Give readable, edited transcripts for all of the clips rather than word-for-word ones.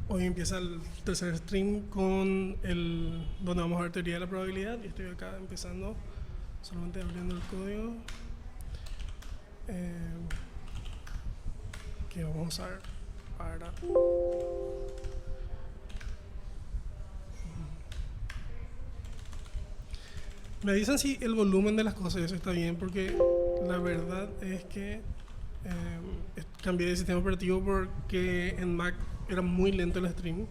Hoy empieza el tercer stream con donde vamos a ver teoría de la probabilidad y estoy acá empezando, solamente abriendo el código eh, que vamos a usar para... Me avisan si el volumen de las cosas y eso está bien, porque la verdad es que cambié de sistema operativo porque en Mac era muy lento el stream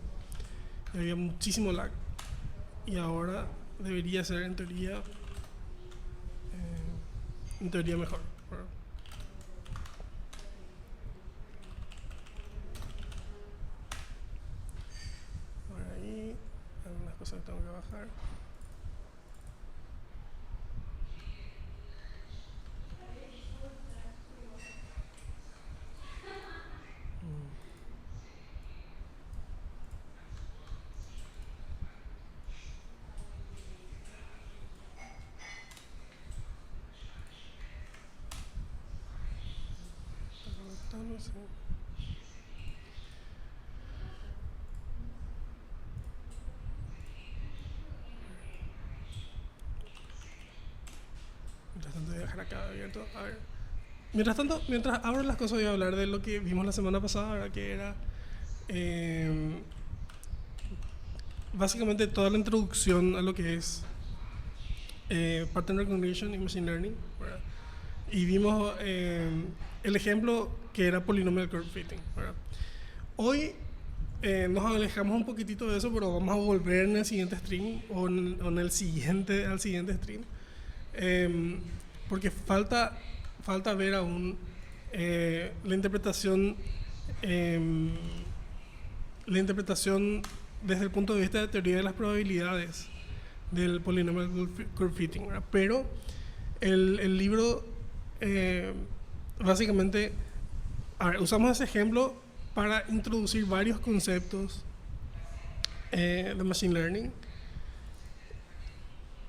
y había muchísimo lag. Y ahora debería ser en teoría mejor. ¿Verdad? Por ahí, algunas cosas que tengo que bajar. No sé. Mientras tanto voy a dejar acá abierto. A ver. Mientras tanto, mientras abro las cosas voy a hablar de lo que vimos la semana pasada, ¿verdad? Que era básicamente toda la introducción a lo que es Pattern Recognition y Machine Learning, ¿verdad? Y vimos el ejemplo que era Polynomial Curve Fitting, ¿verdad? Hoy nos alejamos un poquitito de eso, pero vamos a volver en el siguiente stream o en el siguiente, al siguiente stream, porque falta ver aún la interpretación eh, la interpretación desde el punto de vista de teoría de las probabilidades del Polynomial Curve Fitting, ¿verdad? Pero el libro eh, básicamente, a ver, usamos ese ejemplo para introducir varios conceptos de Machine Learning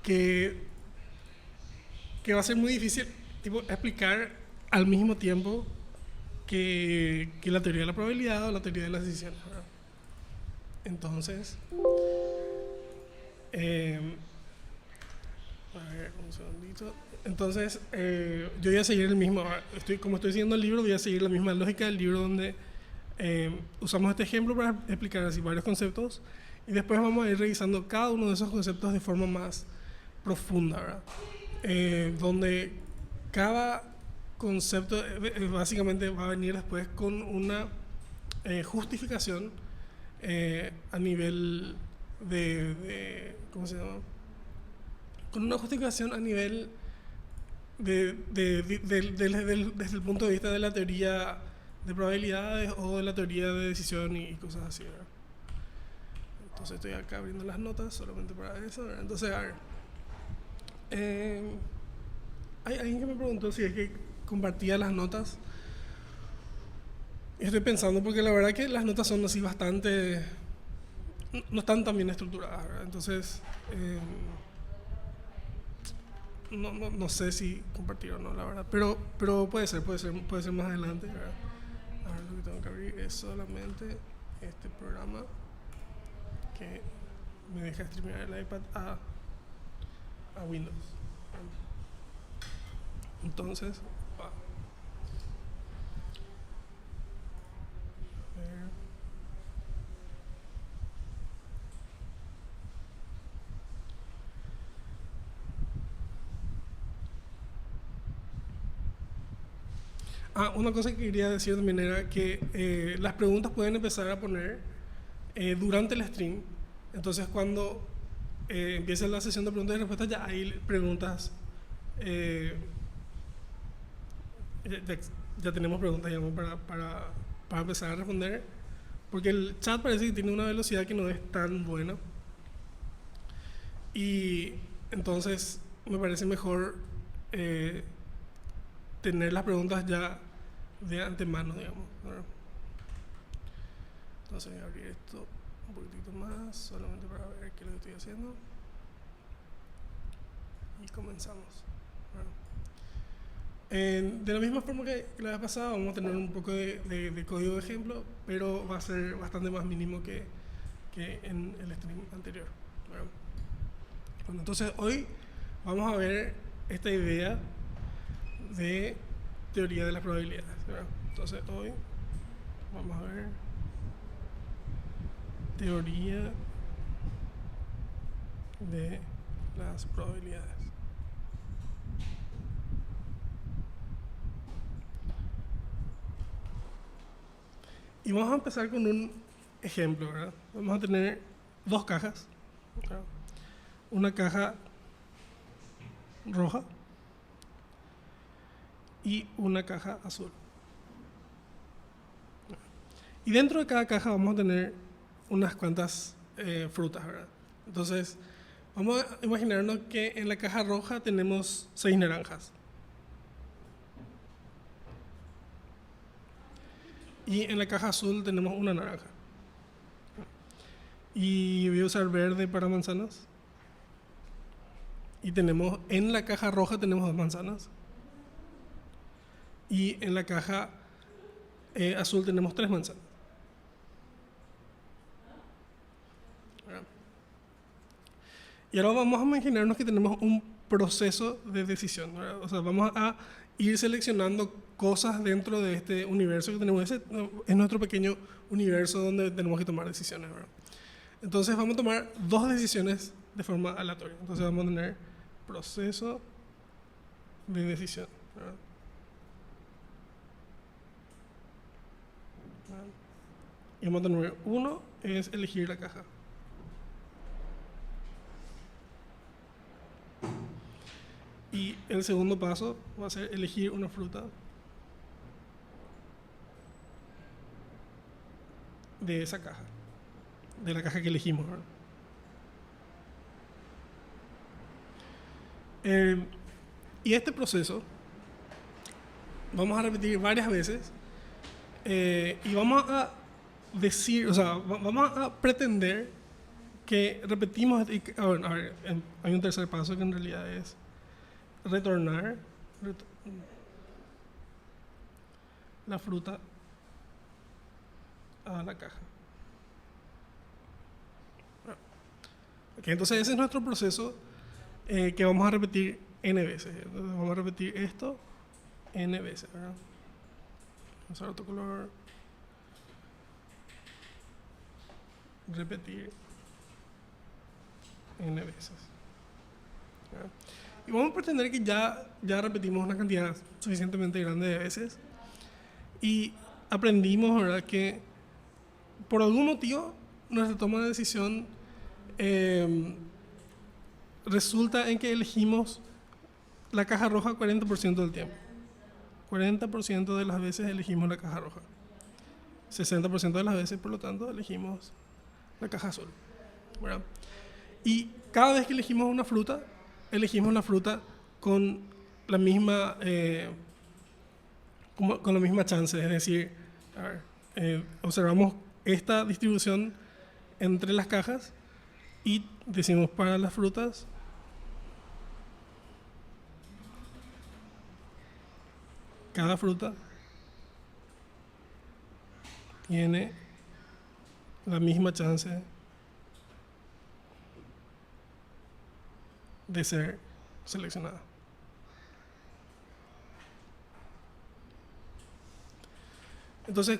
que, que va a ser muy difícil tipo, explicar al mismo tiempo que la teoría de la probabilidad o la teoría de las decisiones, ¿verdad? Entonces, eh, a ver, un segundito. Entonces, yo voy a seguir el mismo, como estoy siguiendo el libro, voy a seguir la misma lógica del libro donde usamos este ejemplo para explicar así varios conceptos y después vamos a ir revisando cada uno de esos conceptos de forma más profunda, ¿verdad? Donde cada concepto básicamente va a venir después con una justificación a nivel ¿cómo se llama? Con una justificación a nivel desde el punto de vista de la teoría de probabilidades o de la teoría de decisión y cosas así, ¿verdad? Entonces estoy acá abriendo las notas solamente para eso, ¿verdad? Entonces, a ver, eh, hay alguien que me preguntó si es que compartía las notas. Y estoy pensando porque la verdad que las notas son así bastante, no están tan bien estructuradas, ¿verdad? Entonces, no sé si compartir o no, la verdad. Pero puede ser más adelante, ¿verdad? Ahora lo que tengo que abrir es solamente este programa que me deja streamear el iPad a Windows. Entonces, a ver. Una cosa que quería decir también era que las preguntas pueden empezar a poner durante el stream. Entonces, cuando empiece la sesión de preguntas y respuestas, ya hay preguntas. eh, ya, ya tenemos preguntas digamos, para empezar a responder. Porque el chat parece que tiene una velocidad que no es tan buena. Y entonces me parece mejor eh, tener las preguntas ya de antemano, digamos, ¿verdad? Entonces voy a abrir esto un poquitito más, solamente para ver qué es lo que estoy haciendo. Y comenzamos, ¿verdad? De la misma forma que la vez pasada, vamos a tener un poco de código de ejemplo, pero va a ser bastante más mínimo que en el stream anterior. ¿Verdad? Bueno, entonces hoy vamos a ver esta idea de teoría de las probabilidades. ¿Verdad? Entonces hoy vamos a ver teoría de las probabilidades. Y vamos a empezar con un ejemplo, ¿verdad? Vamos a tener dos cajas, ¿verdad? Una caja roja y una caja azul. Y dentro de cada caja vamos a tener unas cuantas frutas, ¿verdad? Entonces, vamos a imaginarnos que en la caja roja tenemos 6 naranjas. Y en la caja azul tenemos una naranja. Y voy a usar verde para manzanas. Y tenemos, en la caja roja tenemos 2 manzanas. Y en la caja azul tenemos 3 manzanas. Y ahora vamos a imaginarnos que tenemos un proceso de decisión, ¿verdad? O sea, vamos a ir seleccionando cosas dentro de este universo que tenemos. Ese es nuestro pequeño universo donde tenemos que tomar decisiones, ¿verdad? Entonces vamos a tomar 2 decisiones de forma aleatoria. Entonces vamos a tener proceso de decisión, ¿verdad? Y vamos a tener 1 es elegir la caja. Y el segundo paso va a ser elegir una fruta de esa caja, de la caja que elegimos, ¿verdad? Y este proceso vamos a repetir varias veces y vamos a decir, o sea, vamos a pretender que repetimos. A ver, hay un tercer paso que en realidad es retornar la fruta a la caja. Okay, entonces ese es nuestro proceso que vamos a repetir n veces. Entonces vamos a repetir esto n veces, ¿verdad? Vamos a usar otro color. Repetir n veces. ¿Verdad? Y vamos a pretender que ya repetimos una cantidad suficientemente grande de veces y aprendimos, ¿verdad?, que por algún motivo nuestra toma de decisión resulta en que elegimos la caja roja 40% del tiempo. 40% de las veces elegimos la caja roja. 60% de las veces, por lo tanto, elegimos la caja azul, ¿verdad? Y cada vez que elegimos una fruta, elegimos la fruta con la misma con la misma chance. Es decir, a ver, observamos esta distribución entre las cajas y decimos para las frutas cada fruta tiene la misma chance de ser seleccionada. Entonces,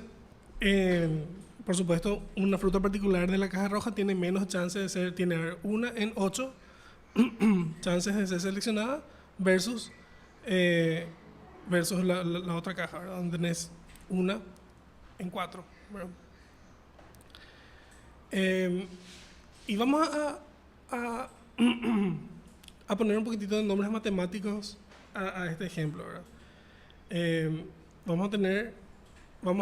por supuesto, una fruta particular de la caja roja tiene menos chance de ser, tiene 1 en 8 chances de ser seleccionada versus la otra caja, ¿verdad?, donde tenés 1 en 4, ¿verdad? Y vamos a poner un poquitito de nombres matemáticos a este ejemplo, ¿verdad? Vamos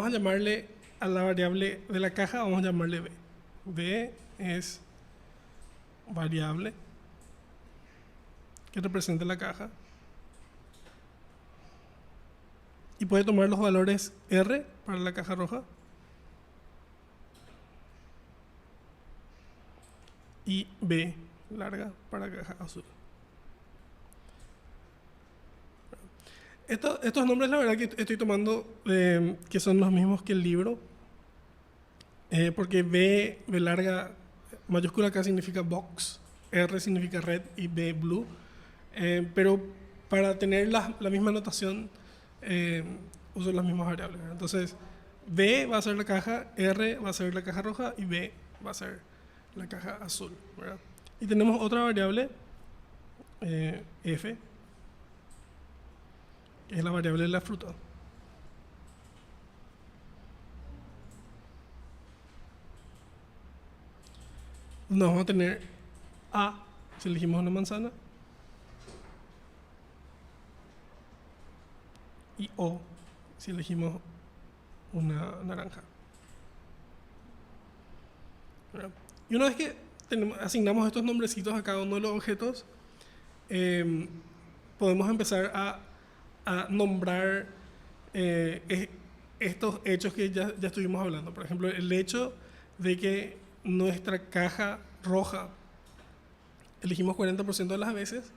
a llamarle a la variable de la caja, vamos a llamarle b. B es variable que representa la caja y puede tomar los valores R para la caja roja y B larga para la caja azul. Estos nombres, la verdad, que estoy tomando, que son los mismos que el libro, porque B larga, mayúscula K significa box, R significa red y B blue. Pero para tener la misma notación, eh, uso las mismas variables, ¿verdad? Entonces, B va a ser la caja, R va a ser la caja roja y B va a ser la caja azul, ¿verdad? Y tenemos otra variable, F, que es la variable de la fruta. Nos vamos a tener A si elegimos una manzana y O si elegimos una naranja, ¿verdad? Y una vez que asignamos estos nombrecitos a cada uno de los objetos, podemos empezar a nombrar estos hechos que ya estuvimos hablando. Por ejemplo, el hecho de que nuestra caja roja elegimos 40% de las veces,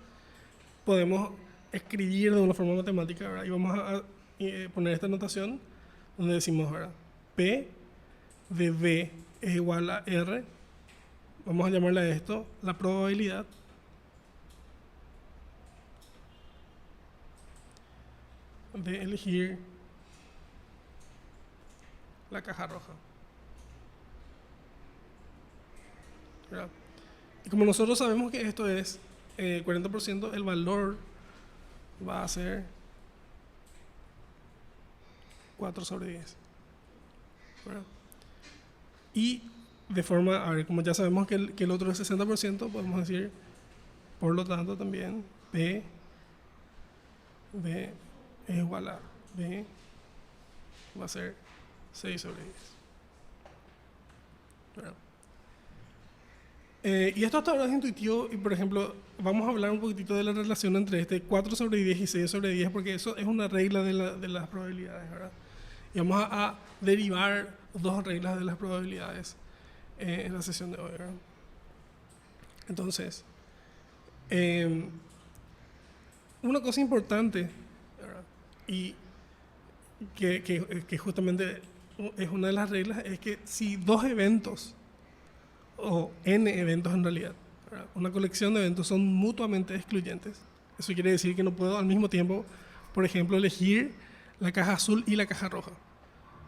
podemos escribir de una forma matemática, ¿verdad? Y vamos a poner esta notación donde decimos, ¿verdad? P de B es igual a R. Vamos a llamarle a esto la probabilidad de elegir la caja roja, ¿verdad? Y como nosotros sabemos que esto es 40%, el valor va a ser 4/10, ¿verdad? Y de forma, a ver, como ya sabemos que el otro es 60%, podemos decir, por lo tanto, también B es igual a B va a ser 6/10, ¿verdad? Y esto hasta ahora es intuitivo y, por ejemplo, vamos a hablar un poquitito de la relación entre este 4/10 y 6/10, porque eso es una regla de las probabilidades, ¿verdad? Y vamos a derivar dos reglas de las probabilidades en la sesión de hoy, ¿verdad? Entonces, una cosa importante, ¿verdad? Y que justamente es una de las reglas, es que si dos eventos, o n eventos en realidad, ¿verdad? Una colección de eventos son mutuamente excluyentes, eso quiere decir que no puedo al mismo tiempo, por ejemplo, elegir la caja azul y la caja roja,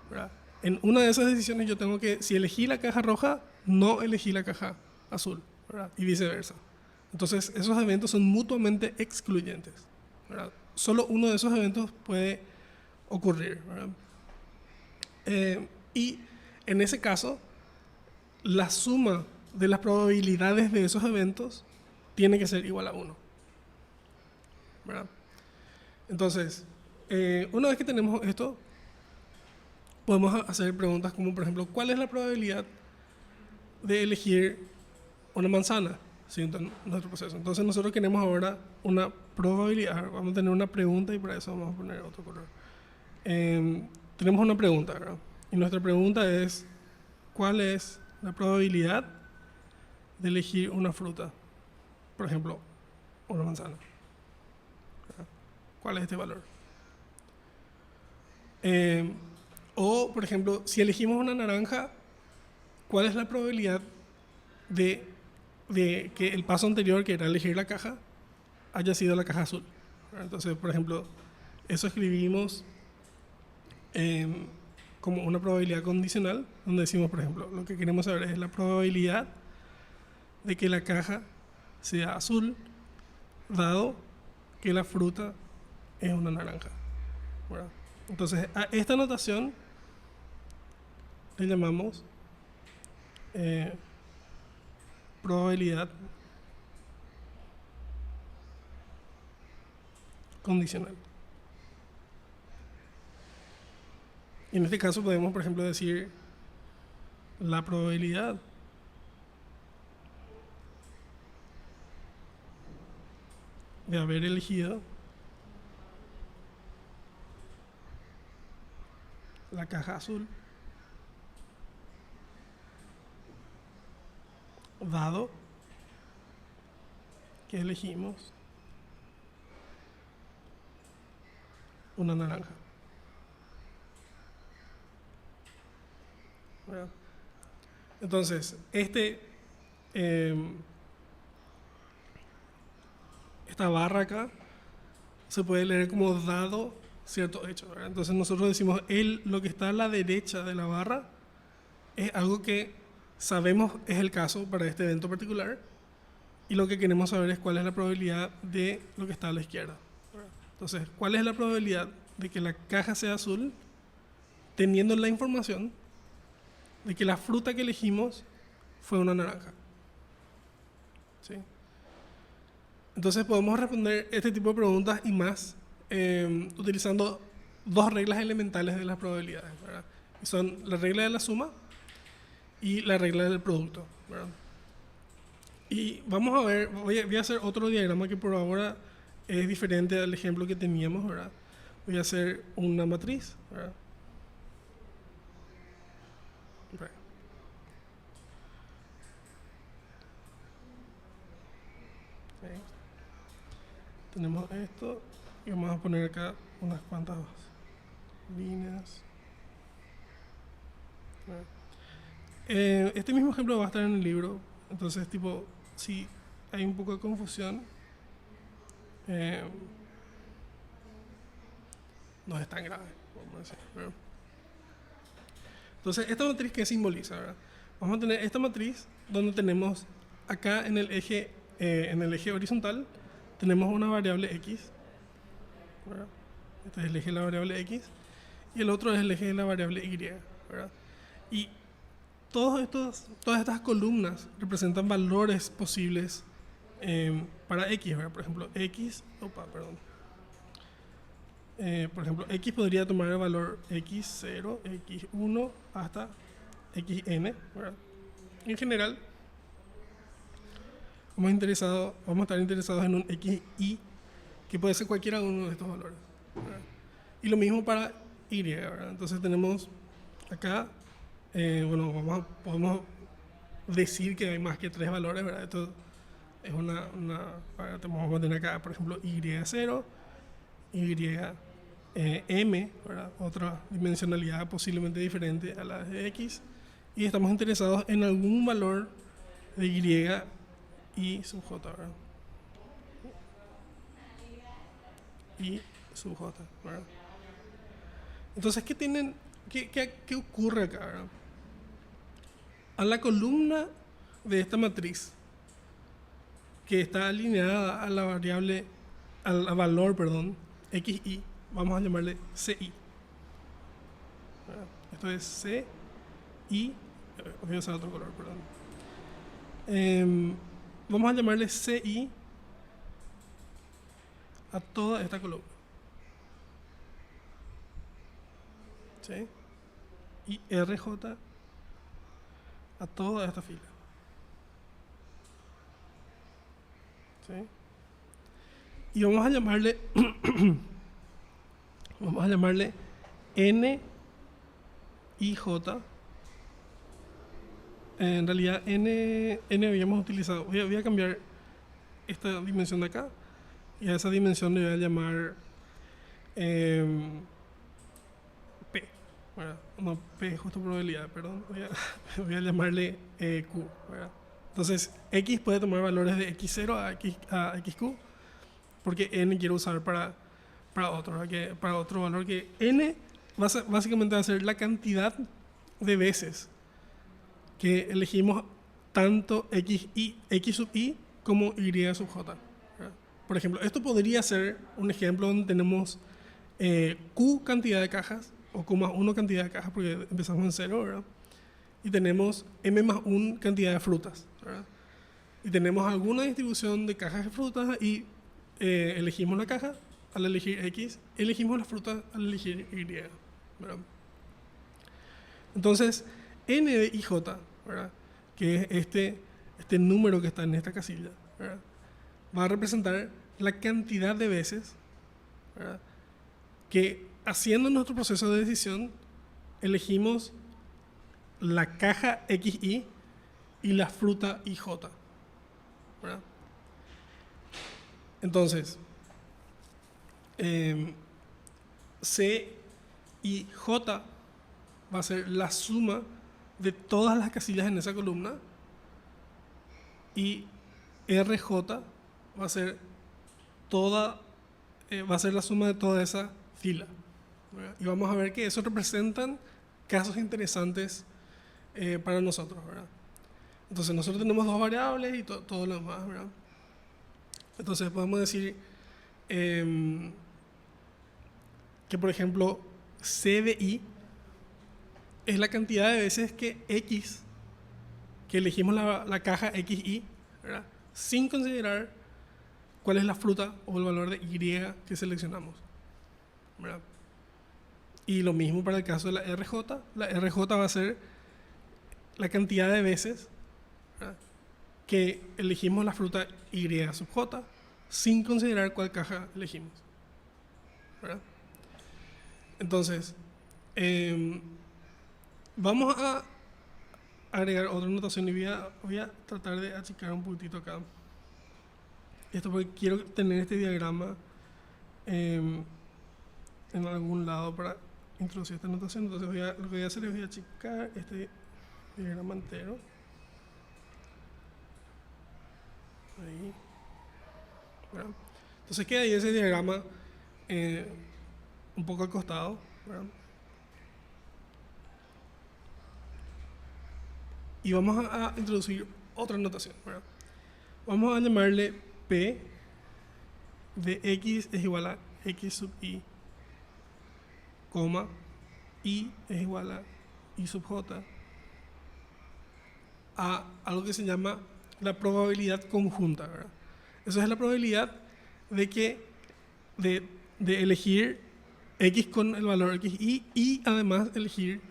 ¿verdad? En una de esas decisiones yo tengo que, si elegí la caja roja, no elegí la caja azul, ¿verdad? Y viceversa. Entonces, esos eventos son mutuamente excluyentes, ¿verdad? Solo uno de esos eventos puede ocurrir, ¿verdad? Y en ese caso, la suma de las probabilidades de esos eventos tiene que ser igual a 1, ¿verdad? Entonces, una vez que tenemos esto, podemos hacer preguntas como, por ejemplo, ¿cuál es la probabilidad de elegir una manzana siguiendo nuestro proceso? Entonces, nosotros queremos ahora una probabilidad. Vamos a tener una pregunta y para eso vamos a poner otro color. Tenemos una pregunta, ¿verdad? Y nuestra pregunta es, ¿cuál es la probabilidad de elegir una fruta? Por ejemplo, una manzana, ¿verdad? ¿Cuál es este valor? O, por ejemplo, si elegimos una naranja, ¿cuál es la probabilidad de que el paso anterior, que era elegir la caja, haya sido la caja azul? Entonces, por ejemplo, eso escribimos como una probabilidad condicional, donde decimos, por ejemplo, lo que queremos saber es la probabilidad de que la caja sea azul, dado que la fruta es una naranja, ¿verdad? Entonces, a esta notación le llamamos probabilidad condicional. Y en este caso podemos, por ejemplo, decir la probabilidad de haber elegido la caja azul, dado que elegimos una naranja. ¿Verdad? Entonces, esta barra acá se puede leer como dado cierto hecho, ¿verdad? Entonces nosotros decimos, lo que está a la derecha de la barra es algo que sabemos es el caso para este evento particular, y lo que queremos saber es cuál es la probabilidad de lo que está a la izquierda, ¿verdad? Entonces, ¿cuál es la probabilidad de que la caja sea azul teniendo la información de que la fruta que elegimos fue una naranja? ¿Sí? Entonces podemos responder este tipo de preguntas y más utilizando dos reglas elementales de las probabilidades, ¿verdad? Y son la regla de la suma y la regla del producto, ¿verdad? Y vamos a ver, voy a hacer otro diagrama que por ahora es diferente al ejemplo que teníamos, ¿verdad? Voy a hacer una matriz, ¿verdad? Okay. Tenemos esto y vamos a poner acá unas cuantas líneas. Este mismo ejemplo va a estar en el libro, entonces tipo, si hay un poco de confusión, no es tan grave, vamos a decir, ¿verdad? Entonces, esta matriz, ¿qué simboliza? ¿Verdad? Vamos a tener esta matriz donde tenemos acá en el eje horizontal, tenemos una variable x, ¿verdad? Este es el eje de la variable x, y el otro es el eje de la variable y, ¿verdad? Y todas estas columnas representan valores posibles para x, ¿verdad? Por ejemplo, por ejemplo, x podría tomar el valor x0, x1 hasta xn, ¿verdad? En general, vamos a estar interesados en un xi que puede ser cualquiera uno de estos valores, ¿verdad? Y lo mismo para y, ¿verdad? Entonces tenemos acá, podemos decir que hay más que tres valores, ¿verdad? Esto es vamos a tener acá, por ejemplo, y0, m, ¿verdad? Otra dimensionalidad posiblemente diferente a la de x, y estamos interesados en algún valor de y sub j, ¿verdad? Y sub j, ¿verdad? Entonces, ¿qué ocurre acá, ¿verdad? A la columna de esta matriz, que está alineada a la variable, al valor, perdón, xi, vamos a llamarle ci. Esto es ci, voy a usar otro color, perdón. Vamos a llamarle ci a toda esta columna, ¿sí? Y rj a toda esta fila, ¿sí? Y vamos a llamarle n y j. En realidad n habíamos utilizado, voy a cambiar esta dimensión de acá y a esa dimensión le voy a llamar p, ¿verdad? No, p es justo probabilidad, perdón, voy a llamarle q, ¿verdad? Entonces x puede tomar valores de x0 a xq, porque n quiero usar para otro valor, que n básicamente va a ser la cantidad de veces que elegimos tanto x sub i como y sub j, ¿verdad? Por ejemplo, esto podría ser un ejemplo donde tenemos q cantidad de cajas, o q más 1 cantidad de cajas, porque empezamos en 0, ¿verdad? Y tenemos m más 1 cantidad de frutas, ¿verdad? Y tenemos alguna distribución de cajas de frutas y elegimos la caja al elegir x, elegimos la fruta al elegir y, ¿verdad? Entonces, n de ij, ¿verdad? Que es este número que está en esta casilla, ¿verdad? Va a representar la cantidad de veces, ¿verdad?, que haciendo nuestro proceso de decisión elegimos la caja xi y la fruta ij, ¿verdad? Entonces, C y J va a ser la suma de todas las casillas en esa columna, y RJ va a ser va a ser la suma de toda esa fila, ¿verdad? Y vamos a ver que eso representan casos interesantes para nosotros, ¿verdad? Entonces nosotros tenemos dos variables y todo lo demás, ¿verdad? Entonces podemos decir que, por ejemplo, C de I es la cantidad de veces que X, que elegimos la caja XY, ¿verdad? Sin considerar cuál es la fruta o el valor de Y que seleccionamos, ¿verdad? Y lo mismo para el caso de la RJ. La RJ va a ser la cantidad de veces, ¿verdad?, que elegimos la fruta Y sub J sin considerar cuál caja elegimos, ¿verdad? Entonces, vamos a agregar otra notación y voy a tratar de achicar un poquitito acá. Esto porque quiero tener este diagrama en algún lado para introducir esta notación. Entonces lo que voy a hacer es voy a achicar este diagrama entero. Ahí. ¿Verdad? Entonces queda ahí ese diagrama un poco al costado, ¿verdad? Y vamos a introducir otra notación, ¿verdad? Vamos a llamarle P de X es igual a X sub I, coma, Y es igual a Y sub J, a algo que se llama la probabilidad conjunta, ¿verdad? Esa es la probabilidad de elegir X con el valor XY y además elegir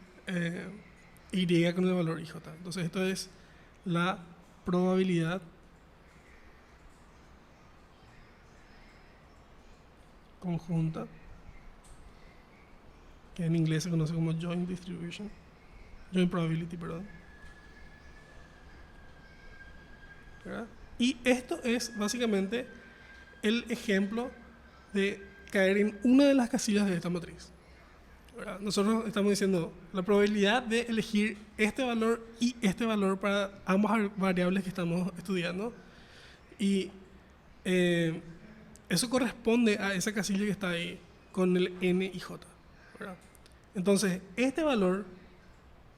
Y con el valor IJ. Entonces esto es la probabilidad conjunta, que en inglés se conoce como joint distribution, joint probability, perdón. ¿Verdad? Y esto es básicamente el ejemplo de caer en una de las casillas de esta matriz, ¿verdad? Nosotros estamos diciendo la probabilidad de elegir este valor y este valor para ambas variables que estamos estudiando, y eso corresponde a esa casilla que está ahí con el N y J, ¿verdad? Entonces este valor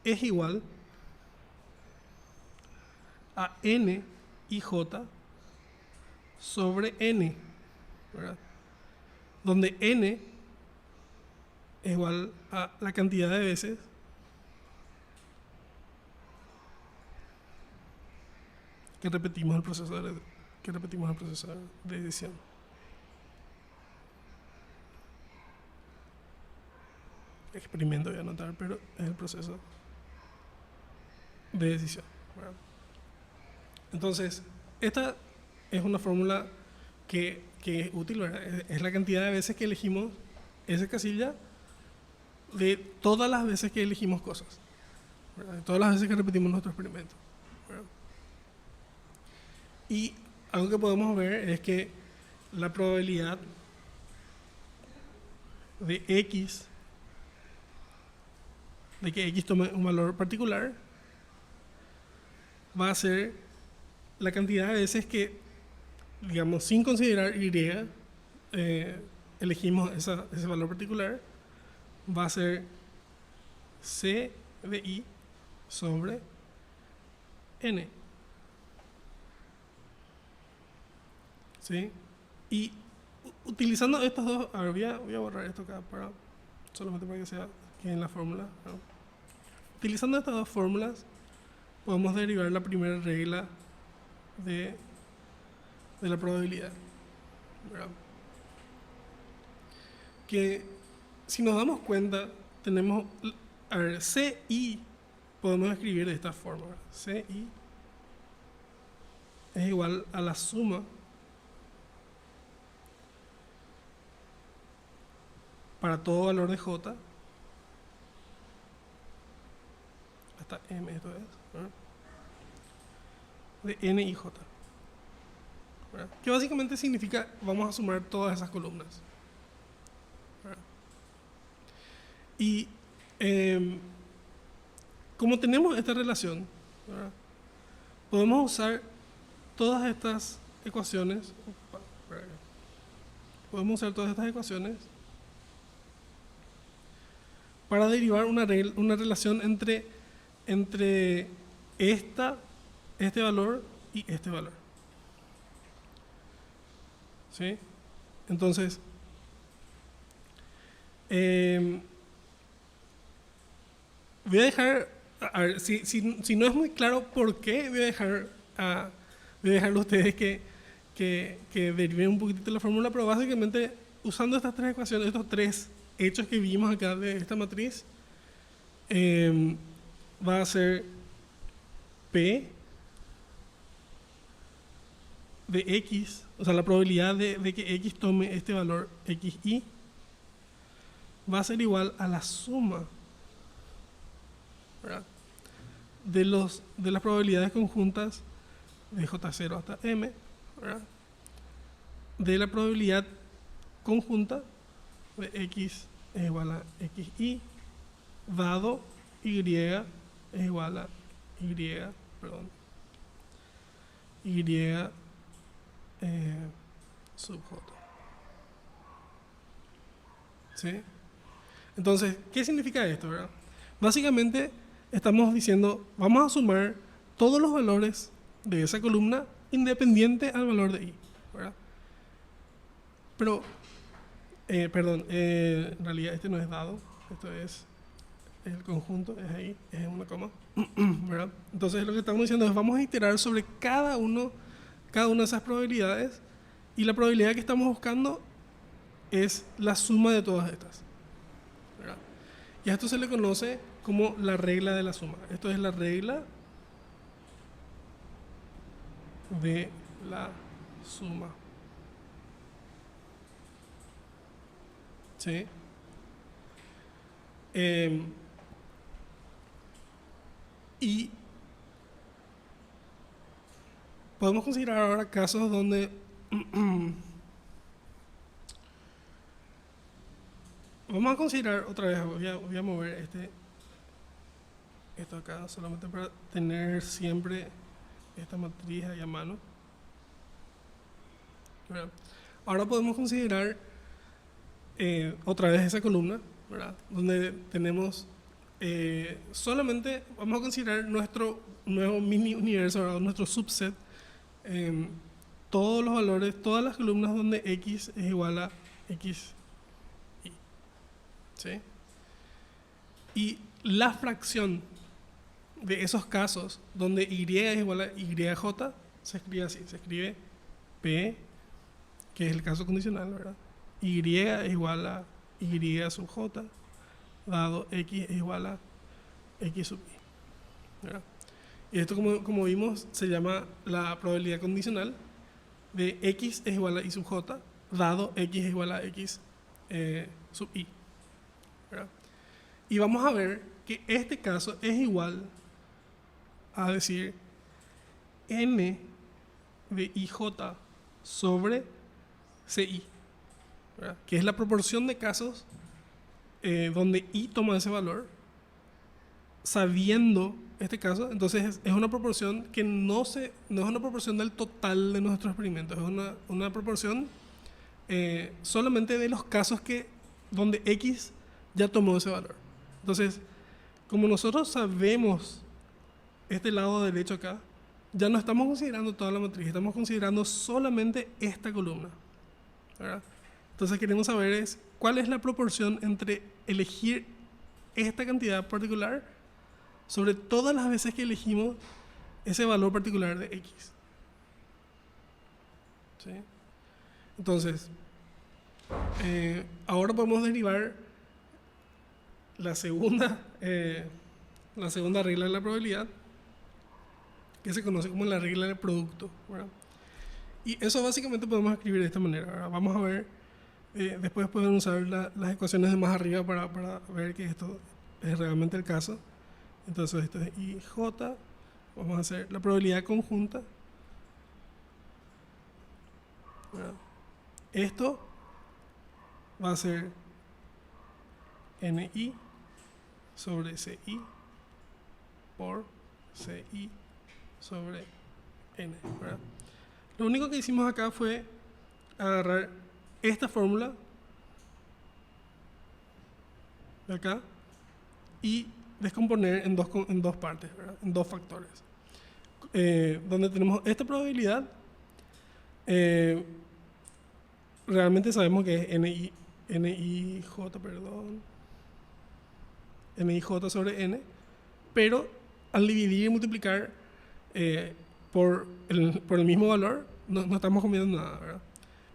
es igual a N y J sobre N, ¿verdad? Donde N es igual a la cantidad de veces que repetimos el proceso de edición. Experimento voy a anotar, pero es el proceso de decisión, ¿verdad? Entonces, esta es una fórmula que es útil, ¿verdad? Es la cantidad de veces que elegimos esa casilla de todas las veces que elegimos cosas, ¿verdad? De todas las veces que repetimos nuestro experimento, ¿verdad? Y algo que podemos ver es que la probabilidad de que X tome un valor particular va a ser la cantidad de veces que, digamos, sin considerar Y, elegimos ese valor particular, va a ser C de I sobre N. ¿Sí? Y utilizando estas dos, a ver, voy a borrar esto acá solamente para que quede en la fórmula, ¿no? Utilizando estas dos fórmulas podemos derivar la primera regla de la probabilidad, ¿verdad? Que si nos damos cuenta tenemos, a ver, CI podemos escribir de esta forma, ¿verdad? CI es igual a la suma para todo valor de J hasta M, esto es, ¿verdad?, de N y J, ¿verdad? Que básicamente significa vamos a sumar todas esas columnas, ¿verdad? Y como tenemos esta relación, ¿verdad? Podemos usar todas estas ecuaciones. Podemos usar todas estas ecuaciones para derivar una relación entre este valor y este valor. ¿Sí? Entonces, voy a dejar, a ver, si no es muy claro por qué, voy a dejarlo a ustedes que deriven un poquitito la fórmula, pero básicamente usando estas tres ecuaciones, estos tres hechos que vimos acá de esta matriz, va a ser P de X, o sea, la probabilidad de que X tome este valor XY va a ser igual a la suma, ¿verdad?, de las probabilidades conjuntas de J0 hasta M, ¿verdad?, de la probabilidad conjunta de X es igual a XY dado Y es igual a Y sub J. ¿Sí? Entonces, ¿qué significa esto, verdad? Básicamente estamos diciendo, vamos a sumar todos los valores de esa columna independiente al valor de Y, ¿verdad? Pero, perdón, en realidad este no es dado, esto es el conjunto, es ahí, es una coma, ¿verdad? Entonces lo que estamos diciendo es, vamos a iterar sobre cada una de esas probabilidades, y la probabilidad que estamos buscando es la suma de todas estas, ¿verdad? Y a esto se le conoce como la regla de la suma. Esto es la regla de la suma. ¿Sí? Y podemos considerar ahora casos donde vamos a considerar otra vez, voy a mover esto acá solamente para tener siempre esta matriz ahí a mano, ¿verdad? Ahora podemos considerar otra vez esa columna, ¿verdad?, donde tenemos solamente, vamos a considerar nuestro nuevo mini universo, ¿verdad?, nuestro subset, todos los valores, todas las columnas donde X es igual a X. ¿Sí? Y la fracción de esos casos donde Y es igual a YJ se escribe así, se escribe P, que es el caso condicional, ¿verdad? Y es igual a Y sub J, dado X es igual a X sub Y, ¿verdad? Y esto, como vimos, se llama la probabilidad condicional de X es igual a Y sub J, dado X es igual a X sub Y, ¿verdad? Y vamos a ver que este caso es igual a decir N de IJ sobre CI, ¿verdad?, que es la proporción de casos donde I toma ese valor, sabiendo este caso. Entonces es una proporción que no es una proporción del total de nuestro experimento, es una proporción solamente de los casos donde X ya tomó ese valor. Entonces, como nosotros sabemos este lado derecho acá, ya no estamos considerando toda la matriz, estamos considerando solamente esta columna, ¿verdad? Entonces queremos saber cuál es la proporción entre elegir esta cantidad particular sobre todas las veces que elegimos ese valor particular de X. ¿Sí? Entonces, ahora podemos derivar la segunda regla de la probabilidad, que se conoce como la regla del producto, ¿verdad? Y eso básicamente podemos escribir de esta manera, ¿verdad? Vamos a ver, después pueden usar las ecuaciones de más arriba para ver que esto es realmente el caso. Entonces esto es IJ, vamos a hacer la probabilidad conjunta, ¿verdad? Esto va a ser NI sobre CI por CI sobre N, ¿verdad? Lo único que hicimos acá fue agarrar esta fórmula de acá y descomponer en dos partes, ¿verdad? En dos factores. Donde tenemos esta probabilidad, realmente sabemos que es NIJ sobre N, pero al dividir y multiplicar por el mismo valor, no estamos comiendo nada, ¿verdad?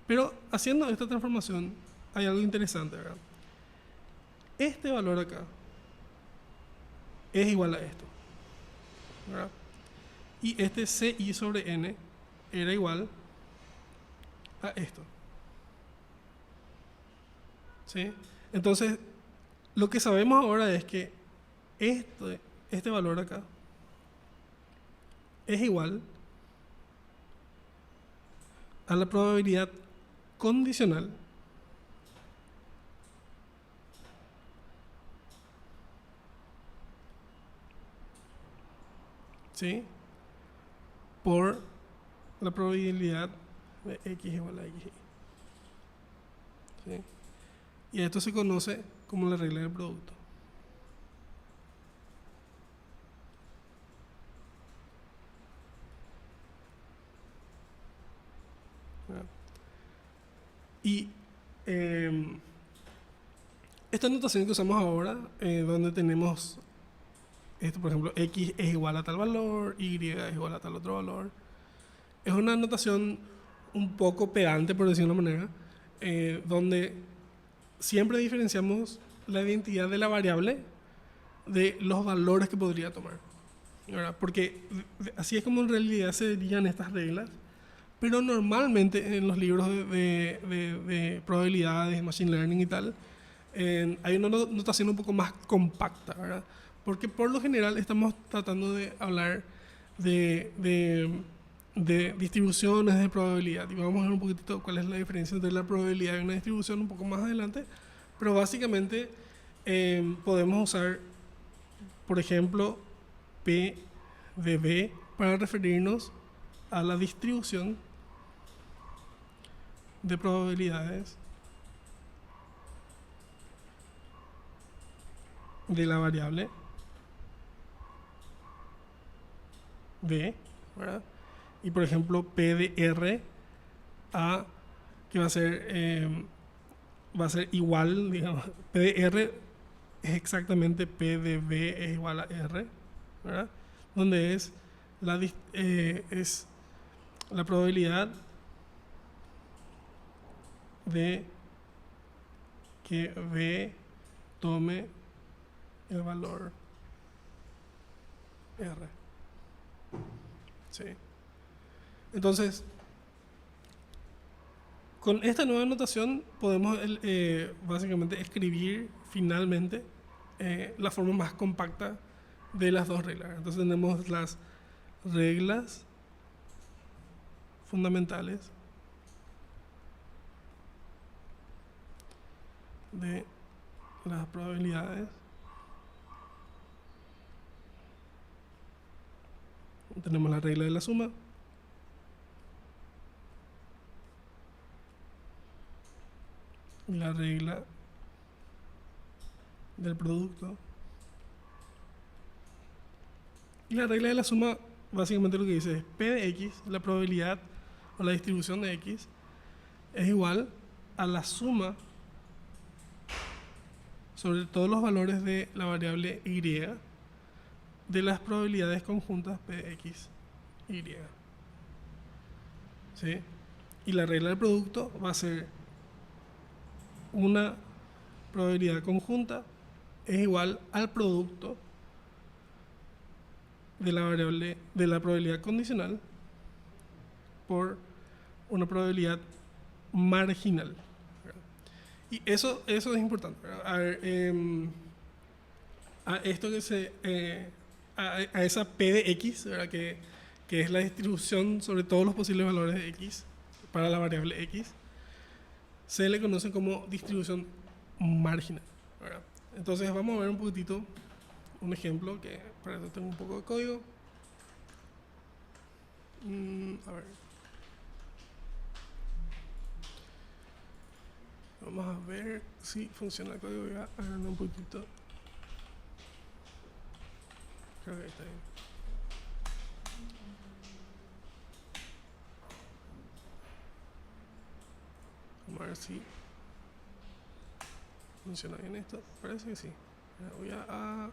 Pero haciendo esta transformación hay algo interesante, ¿verdad? Este valor acá es igual a esto, ¿verdad? Y este CI sobre N era igual a esto. ¿Sí? Entonces, lo que sabemos ahora es que este valor acá es igual a la probabilidad condicional ¿sí? Por la probabilidad de X igual a X. ¿Sí? Y esto se conoce como la regla del producto. ¿verdad? Y esta notación que usamos ahora, donde tenemos esto, por ejemplo, X es igual a tal valor, Y es igual a tal otro valor, es una notación un poco pedante, por decirlo de una manera, donde siempre diferenciamos la identidad de la variable de los valores que podría tomar, ¿verdad? Porque así es como en realidad se dirían estas reglas, pero normalmente en los libros de probabilidades, machine learning y tal, hay una notación un poco más compacta, ¿verdad? Porque por lo general estamos tratando de hablar de distribuciones de probabilidad. Y vamos a ver un poquitito cuál es la diferencia entre la probabilidad y una distribución un poco más adelante. Pero básicamente podemos usar, por ejemplo, P de B para referirnos a la distribución de probabilidades de la variable B, ¿verdad? Y por ejemplo P de R a, que va a ser igual, digamos, P de R es exactamente P de B es igual a R, ¿verdad? Donde es la probabilidad de que B tome el valor R. Sí. Entonces, con esta nueva notación podemos básicamente escribir finalmente la forma más compacta de las dos reglas. Entonces tenemos las reglas fundamentales de las probabilidades. Tenemos la regla de la suma. Y la regla del producto. Y la regla de la suma básicamente lo que dice es P de X, la probabilidad o la distribución de X, es igual a la suma sobre todos los valores de la variable Y de las probabilidades conjuntas P de X, Y. ¿Sí? Y la regla del producto va a ser una probabilidad conjunta es igual al producto de la variable de la probabilidad condicional por una probabilidad marginal. Y eso es importante. A ver, a esto a esa P de X, ¿verdad? Que es la distribución sobre todos los posibles valores de X para la variable X, se le conoce como distribución marginal, ¿verdad? Entonces vamos a ver un poquitito un ejemplo que para eso tengo un poco de código. A ver. Vamos a ver si funciona el código. Voy a agarrar un poquito. Creo que está bien. Vamos a ver si funciona bien esto. Parece que sí. Voy a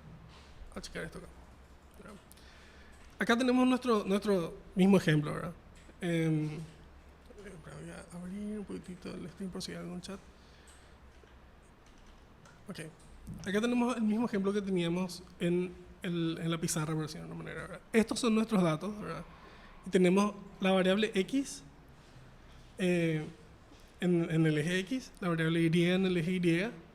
checar esto acá. Acá tenemos nuestro mismo ejemplo, ¿verdad? Voy a abrir un poquitito el stream por si hay algún chat. Ok. Acá tenemos el mismo ejemplo que teníamos en la pizarra, por decirlo de una manera, ¿verdad? Estos son nuestros datos, ¿verdad? Y tenemos la variable X en el eje X, la variable Y en el eje Y,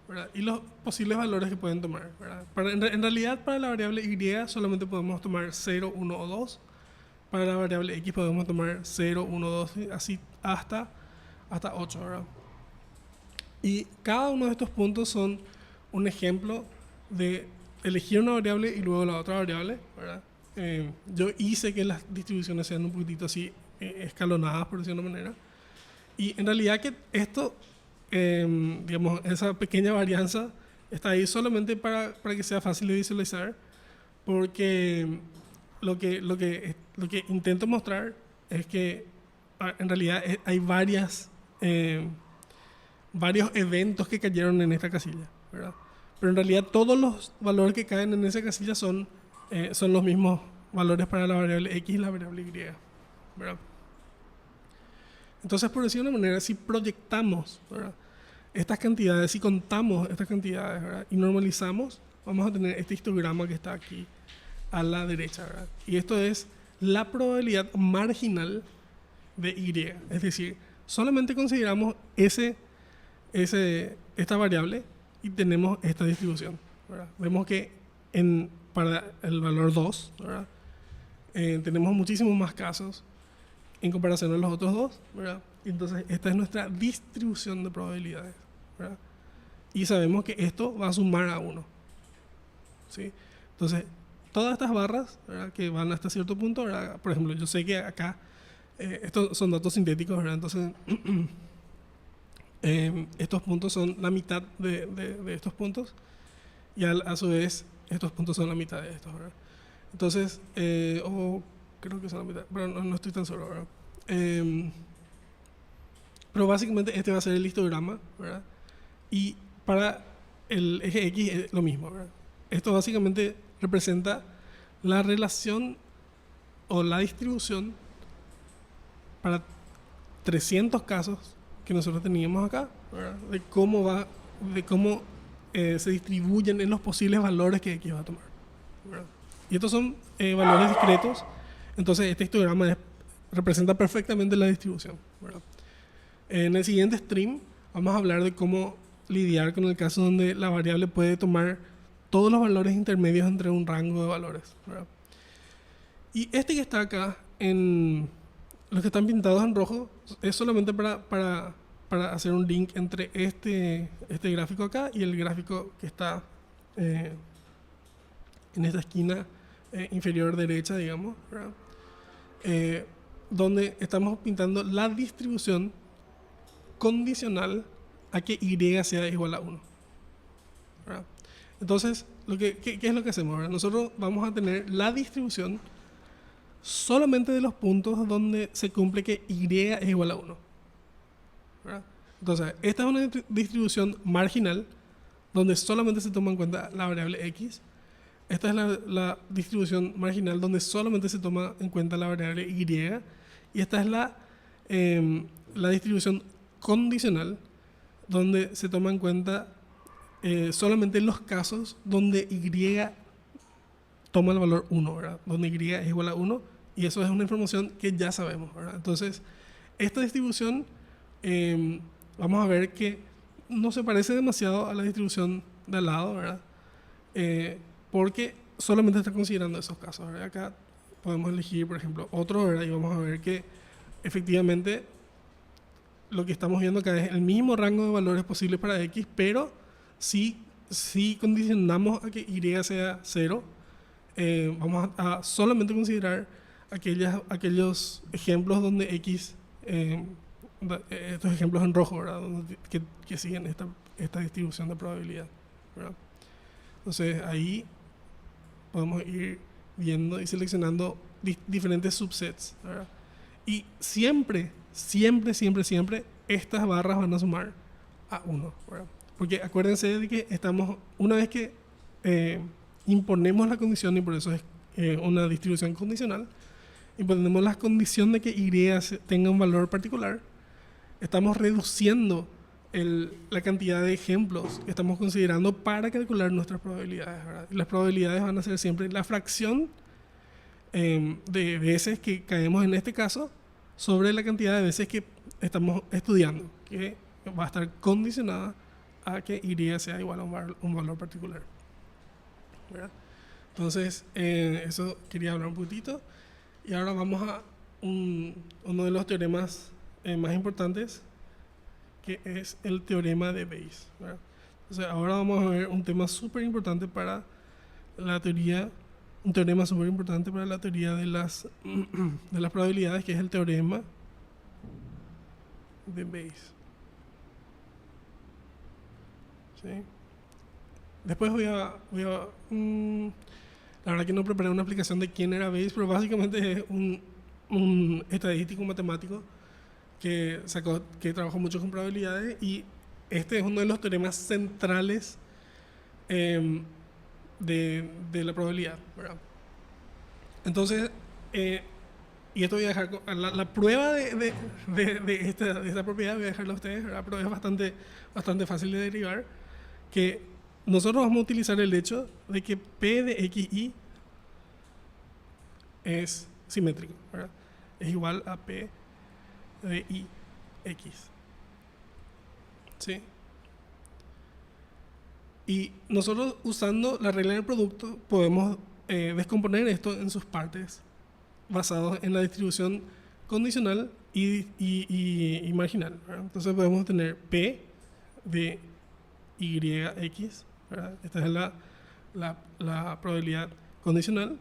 ¿verdad? Y los posibles valores que pueden tomar, ¿verdad? En realidad, para la variable Y solamente podemos tomar 0, 1 o 2. Para la variable X podemos tomar 0, 1, 2, así hasta 8, ¿verdad? Y cada uno de estos puntos son un ejemplo de elegir una variable y luego la otra variable, ¿verdad? Yo hice que las distribuciones sean un poquitito así escalonadas, por decirlo de una manera. Y en realidad que esto, digamos, esa pequeña varianza está ahí solamente para que sea fácil de visualizar, porque lo que intento mostrar es que en realidad hay varios eventos que cayeron en esta casilla, ¿verdad? Pero en realidad todos los valores que caen en esa casilla son los mismos valores para la variable X y la variable Y, ¿verdad? Entonces, por decirlo de una manera, si proyectamos, ¿verdad?, estas cantidades, si contamos estas cantidades, ¿verdad?, y normalizamos, vamos a tener este histograma que está aquí a la derecha, ¿verdad? Y esto es la probabilidad marginal de Y. Es decir, solamente consideramos esta variable y tenemos esta distribución, ¿verdad? Vemos que para el valor 2, ¿verdad?, tenemos muchísimos más casos en comparación a los otros dos, ¿verdad? Entonces, esta es nuestra distribución de probabilidades, ¿verdad? Y sabemos que esto va a sumar a 1, ¿sí? Entonces, todas estas barras, ¿verdad?, que van hasta cierto punto, ¿verdad? Por ejemplo, yo sé que acá estos son datos sintéticos, ¿verdad? Entonces, estos puntos son la mitad de estos puntos y a su vez estos puntos son la mitad de estos, ¿verdad? Entonces, creo que son la mitad, pero no estoy tan seguro, ¿verdad? Pero básicamente este va a ser el histograma, ¿verdad? Y para el eje X es lo mismo, ¿verdad? Esto básicamente representa la relación o la distribución para 300 casos que nosotros teníamos acá, ¿verdad?, de cómo se distribuyen en los posibles valores que X va a tomar, ¿verdad? Y estos son valores discretos, entonces este histograma representa perfectamente la distribución, ¿verdad? En el siguiente stream vamos a hablar de cómo lidiar con el caso donde la variable puede tomar todos los valores intermedios entre un rango de valores, ¿verdad? Y este que está acá, los que están pintados en rojo, es solamente para hacer un link entre este gráfico acá y el gráfico que está en esta esquina inferior derecha, digamos, ¿verdad? Donde estamos pintando la distribución condicional a que Y sea igual a 1, ¿verdad? Entonces, ¿qué es lo que hacemos, ¿verdad? Nosotros vamos a tener la distribución solamente de los puntos donde se cumple que Y es igual a 1, ¿verdad? Entonces, esta es una distribución marginal donde solamente se toma en cuenta la variable X. Esta es la distribución marginal donde solamente se toma en cuenta la variable Y. Y esta es la distribución condicional donde se toma en cuenta solamente los casos donde Y toma el valor 1, ¿verdad? Donde Y es igual a 1, y eso es una información que ya sabemos, ¿verdad? Entonces, esta distribución vamos a ver que no se parece demasiado a la distribución de al lado, ¿verdad? Porque solamente está considerando esos casos, ¿verdad? Acá podemos elegir, por ejemplo, otro, ¿verdad? Y vamos a ver que efectivamente lo que estamos viendo acá es el mismo rango de valores posibles para X, pero sí si condicionamos a que Y sea 0, vamos a solamente considerar aquellos ejemplos donde X, estos ejemplos en rojo, ¿verdad? Que siguen esta distribución de probabilidad, ¿verdad? Entonces ahí podemos ir viendo y seleccionando diferentes subsets, ¿verdad? Y siempre, estas barras van a sumar a 1, ¿verdad? Porque acuérdense de que una vez que imponemos la condición, y por eso es una distribución condicional, imponemos la condición de que Y tenga un valor particular, estamos reduciendo la cantidad de ejemplos que estamos considerando para calcular nuestras probabilidades, ¿verdad? Y las probabilidades van a ser siempre la fracción de veces que caemos en este caso sobre la cantidad de veces que estamos estudiando, que va a estar condicionada a que Y sea igual a un valor particular, ¿verdad? Entonces, eso quería hablar un poquitito. Y ahora vamos a uno de los teoremas más importantes, que es el teorema de Bayes, ¿verdad? Entonces, ahora vamos a ver un tema súper importante para la teoría, un teorema súper importante para la teoría de las probabilidades, que es el teorema de Bayes. ¿Sí? Después la verdad que no preparé una explicación de quién era Bayes, pero básicamente es un estadístico matemático que trabajó mucho con probabilidades, y este es uno de los teoremas centrales de la probabilidad, ¿verdad? Entonces, y esto voy a dejar, la prueba de esta propiedad voy a dejarla a ustedes, ¿verdad? Pero es bastante fácil de derivar, que nosotros vamos a utilizar el hecho de que P de XY es simétrico, ¿verdad? Es igual a P de IX. ¿Sí? Y nosotros, usando la regla del producto, podemos descomponer esto en sus partes basados en la distribución condicional y marginal, ¿verdad? Entonces podemos tener P de YX, ¿verdad? Esta es la probabilidad condicional.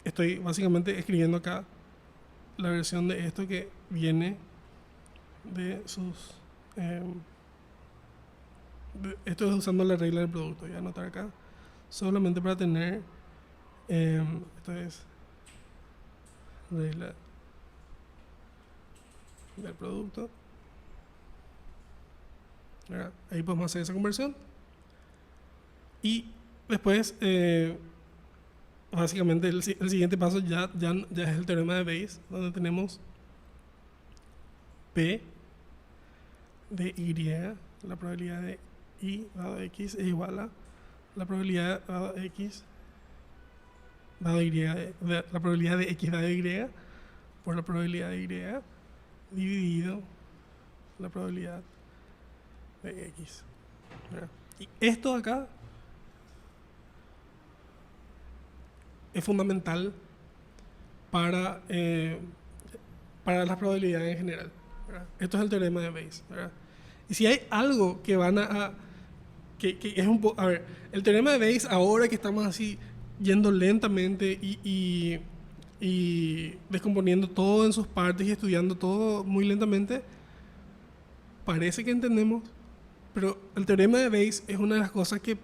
Estoy básicamente escribiendo acá la versión de esto que viene de sus... esto es usando la regla del producto. Voy a anotar acá solamente para tener... esto es regla del producto. Ahí podemos hacer esa conversión. Y después, básicamente, el siguiente paso ya es el teorema de Bayes, donde tenemos P de Y, la probabilidad de Y dado X es igual a la probabilidad dado X dado Y, la probabilidad de X dado Y por la probabilidad de Y dividido la probabilidad de X. ¿Verdad? Y esto acá es fundamental para las probabilidades en general, ¿verdad? Esto es el teorema de Bayes, ¿verdad? Y si hay algo que van que es un poco... A ver, el teorema de Bayes, ahora que estamos así yendo lentamente y descomponiendo todo en sus partes y estudiando todo muy lentamente, parece que entendemos, pero el teorema de Bayes es una de las cosas que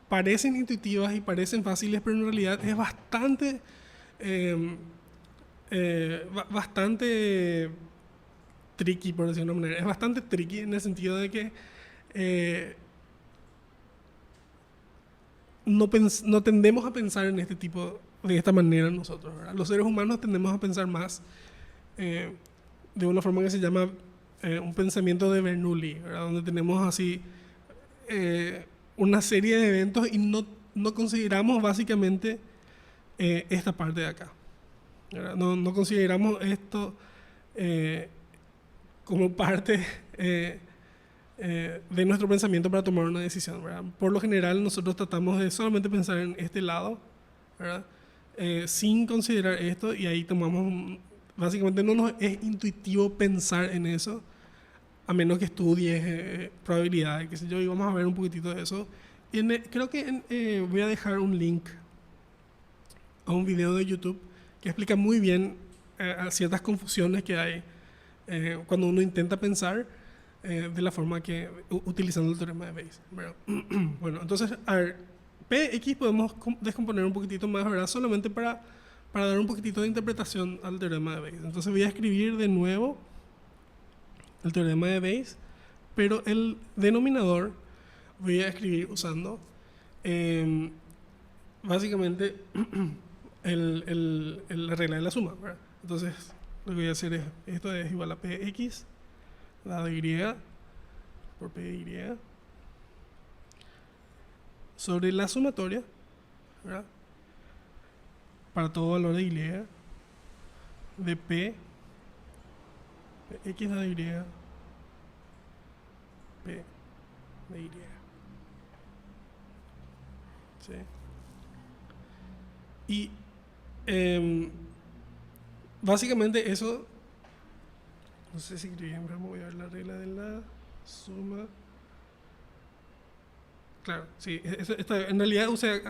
parecen intuitivas y parecen fáciles, pero en realidad es bastante tricky, por decirlo de una manera. Es bastante tricky en el sentido de que no tendemos a pensar en de esta manera nosotros, ¿verdad? Los seres humanos tendemos a pensar más de una forma que se llama un pensamiento de Bernoulli, ¿verdad? Donde tenemos así una serie de eventos y no consideramos básicamente esta parte de acá, ¿verdad? No consideramos esto como parte de nuestro pensamiento para tomar una decisión, ¿verdad? Por lo general nosotros tratamos de solamente pensar en este lado, ¿verdad? Sin considerar esto, y ahí básicamente no nos es intuitivo pensar en eso a menos que estudies probabilidades, qué sé yo, y vamos a ver un poquitito de eso. Creo que voy a dejar un link a un video de YouTube que explica muy bien a ciertas confusiones que hay cuando uno intenta pensar de la forma que, utilizando el teorema de Bayes, ¿verdad? Bueno, entonces, a ver, Px podemos descomponer un poquitito más, ¿verdad? Solamente para dar un poquitito de interpretación al teorema de Bayes. Entonces voy a escribir de nuevo el teorema de Bayes, pero el denominador voy a escribir usando básicamente la regla de la suma, ¿verdad? Entonces lo que voy a hacer es, esto es igual a Px dado y por Py sobre la sumatoria, ¿verdad? Para todo valor de y de P de x dado y P de y. ¿Sí? Y básicamente eso, no sé si escribí, voy a ver la regla de la suma. Claro, sí, en realidad usé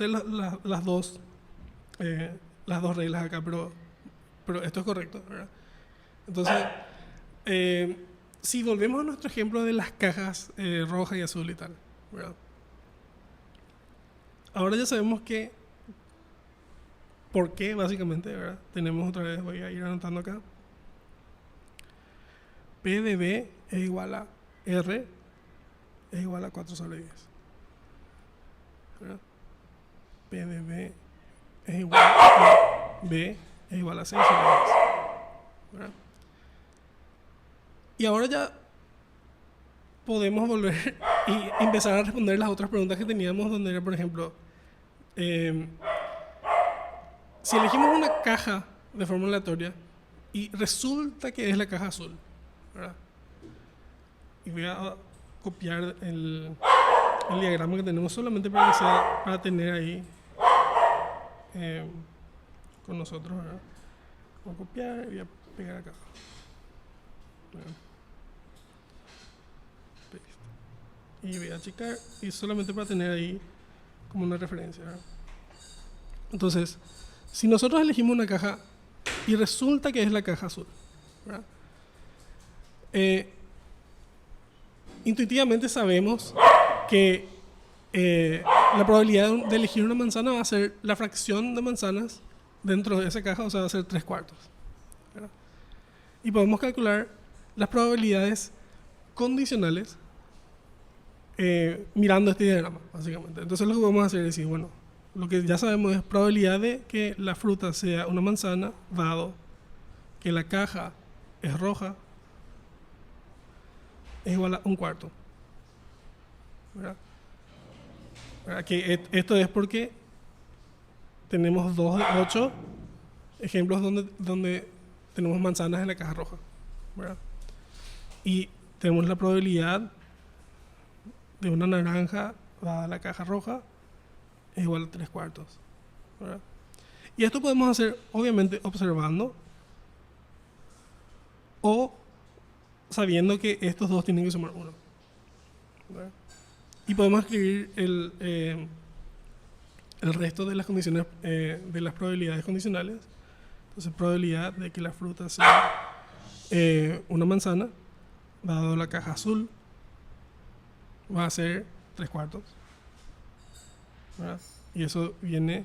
las dos reglas acá, pero esto es correcto, ¿verdad? Entonces, si volvemos a nuestro ejemplo de las cajas roja y azul y tal, ¿verdad? Ahora ya sabemos que por qué, básicamente, ¿verdad? Tenemos otra vez, voy a ir anotando acá. P de B es igual a R es igual a 4 sobre 10. ¿Verdad? P de B es igual a B es igual a 6 sobre 10. ¿Verdad? Y ahora ya podemos volver y empezar a responder las otras preguntas que teníamos, donde era, por ejemplo, si elegimos una caja de forma aleatoria y resulta que es la caja azul, ¿verdad? Y voy a copiar el diagrama que tenemos solamente para que sea, para tener ahí con nosotros, ¿verdad? Voy a copiar y voy a pegar acá. ¿Verdad? Y voy a checar, y solamente para tener ahí como una referencia, ¿verdad? Entonces, si nosotros elegimos una caja y resulta que es la caja azul, ¿verdad? Intuitivamente sabemos que la probabilidad de elegir una manzana va a ser la fracción de manzanas dentro de esa caja, o sea, va a ser 3/4, ¿verdad? Y podemos calcular las probabilidades condicionales mirando este diagrama, básicamente. Entonces lo que vamos a hacer es decir, bueno, lo que ya sabemos es probabilidad de que la fruta sea una manzana, dado que la caja es roja, es igual a 1/4. ¿Verdad? ¿Verdad? Que esto es porque tenemos 2 de 8 ejemplos donde tenemos manzanas en la caja roja, ¿verdad? Y tenemos la probabilidad de una naranja dada la caja roja es igual a 3/4, ¿verdad? Y esto podemos hacer obviamente observando o sabiendo que estos dos tienen que sumar 1, ¿verdad? Y podemos escribir el resto de las condiciones de las probabilidades condicionales. Entonces, probabilidad de que la fruta sea una manzana, dado la caja azul, va a ser 3/4, ¿verdad? Y eso viene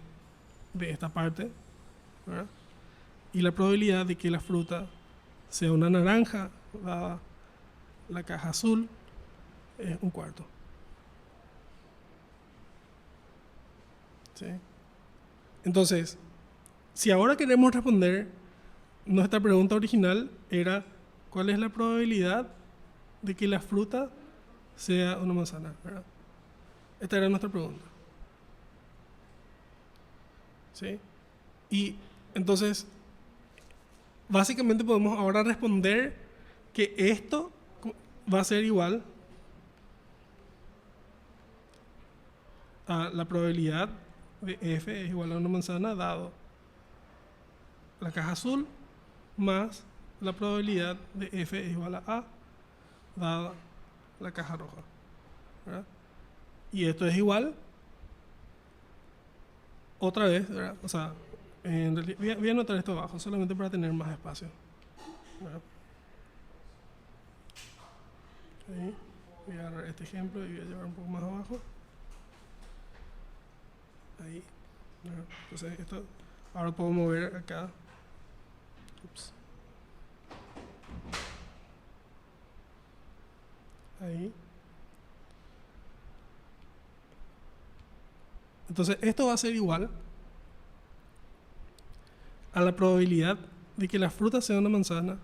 de esta parte, ¿verdad? Y la probabilidad de que la fruta sea una naranja, dada la caja azul, es 1/4. ¿Sí? Entonces, si ahora queremos responder, nuestra pregunta original era ¿cuál es la probabilidad de que la fruta sea una manzana? ¿Verdad? Esta era nuestra pregunta. ¿Sí? Y entonces, básicamente podemos ahora responder que esto va a ser igual a la probabilidad de f es igual a una manzana dado la caja azul más la probabilidad de f es igual a dada la caja roja, ¿verdad? Y esto es igual, otra vez, ¿verdad? O sea, en realidad, voy a anotar esto abajo, solamente para tener más espacio, ¿verdad? Ahí, voy a agarrar este ejemplo y voy a llevar un poco más abajo. Ahí, ¿verdad? Entonces esto, ahora puedo mover acá. Ups. Ahí. Entonces esto va a ser igual a la probabilidad de que la fruta sea una manzana,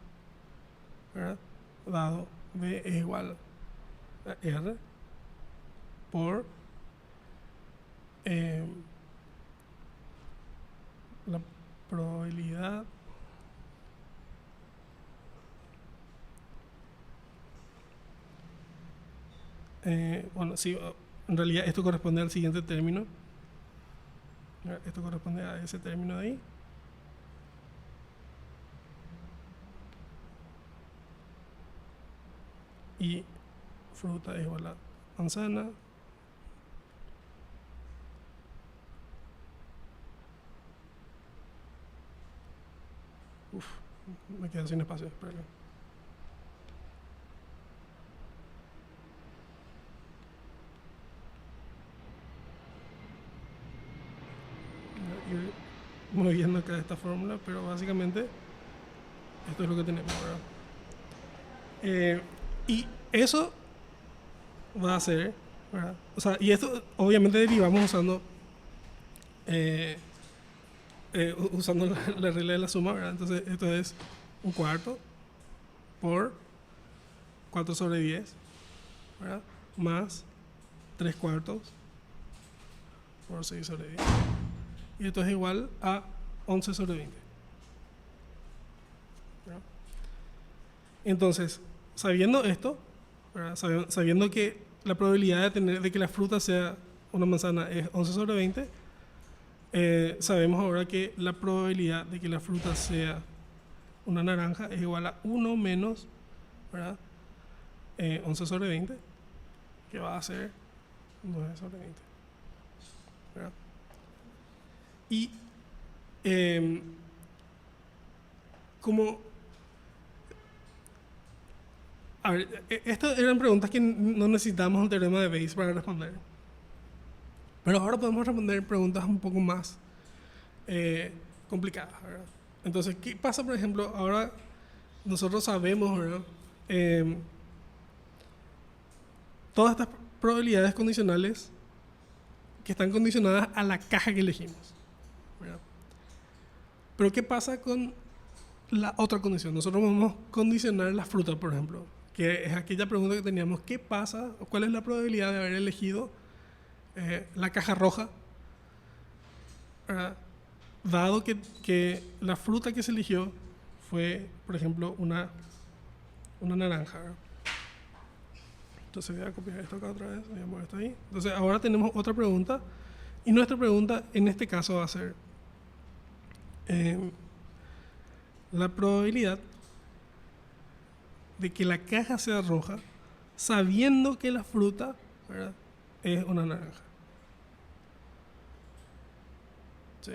¿verdad? Dado B es igual a R por la probabilidad bueno, sí, en realidad esto corresponde al siguiente término. Esto corresponde a ese término de ahí. Y fruta es igual a manzana. Uf, me quedo sin espacio, espera. Ir moviendo acá esta fórmula, pero básicamente esto es lo que tenemos, ¿verdad? Y eso va a ser, ¿verdad? O sea, y esto obviamente derivamos usando usando la regla de la suma, ¿verdad? Entonces esto es un cuarto por 4 sobre 10, ¿verdad? Más 3 cuartos por 6 sobre 10. Y esto es igual a 11 sobre 20. ¿Verdad? Entonces, sabiendo esto, ¿verdad? Sabiendo que la probabilidad de que la fruta sea una manzana es 11 sobre 20, sabemos ahora que la probabilidad de que la fruta sea una naranja es igual a 1 menos, ¿verdad? 11 sobre 20, que va a ser 9 sobre 20. ¿Verdad? Y como... A ver, estas eran preguntas que no necesitábamos un teorema de Bayes para responder. Pero ahora podemos responder preguntas un poco más complicadas, ¿verdad? Entonces, ¿qué pasa, por ejemplo? Ahora nosotros sabemos, ¿verdad? Todas estas probabilidades condicionales que están condicionadas a la caja que elegimos, ¿verdad? Pero ¿qué pasa con la otra condición? Nosotros vamos a condicionar la fruta, por ejemplo, que es aquella pregunta que teníamos: ¿qué pasa? ¿Cuál es la probabilidad de haber elegido la caja roja, ¿verdad? Dado que la fruta que se eligió fue, por ejemplo, una naranja, ¿verdad? Entonces voy a copiar esto acá otra vez, voy a mover esto ahí. Entonces ahora tenemos otra pregunta, y nuestra pregunta en este caso va a ser la probabilidad de que la caja sea roja sabiendo que la fruta, ¿verdad?, es una naranja. ¿Sí?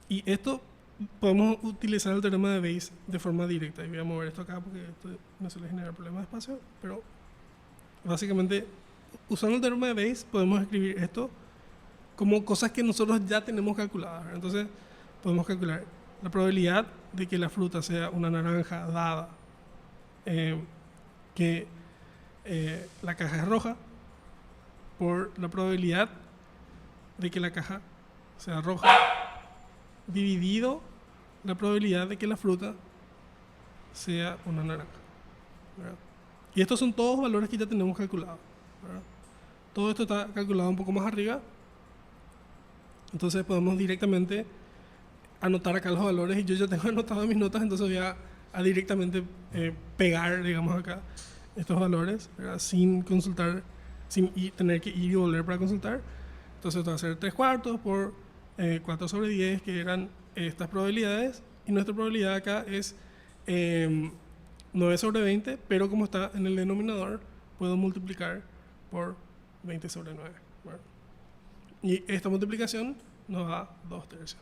Y esto podemos utilizar el teorema de Bayes de forma directa. Y voy a mover esto acá porque esto me suele generar problemas de espacio, pero básicamente usando el teorema de Bayes podemos escribir esto como cosas que nosotros ya tenemos calculadas, ¿verdad? Entonces podemos calcular la probabilidad de que la fruta sea una naranja dada que la caja es roja por la probabilidad de que la caja sea roja dividido la probabilidad de que la fruta sea una naranja, ¿verdad? Y estos son todos valores que ya tenemos calculados, ¿verdad? Todo esto está calculado un poco más arriba, entonces podemos directamente anotar acá los valores, y yo ya tengo anotado en mis notas, entonces voy a directamente pegar, digamos, acá estos valores, ¿verdad?, sin consultar, sin tener que ir y volver para consultar. Entonces esto va a ser 3 cuartos por 4 sobre 10, que eran estas probabilidades, y nuestra probabilidad acá es 9 9 sobre 20, pero como está en el denominador, puedo multiplicar por 20 sobre 9. ¿Verdad? Y esta multiplicación nos da 2 tercios.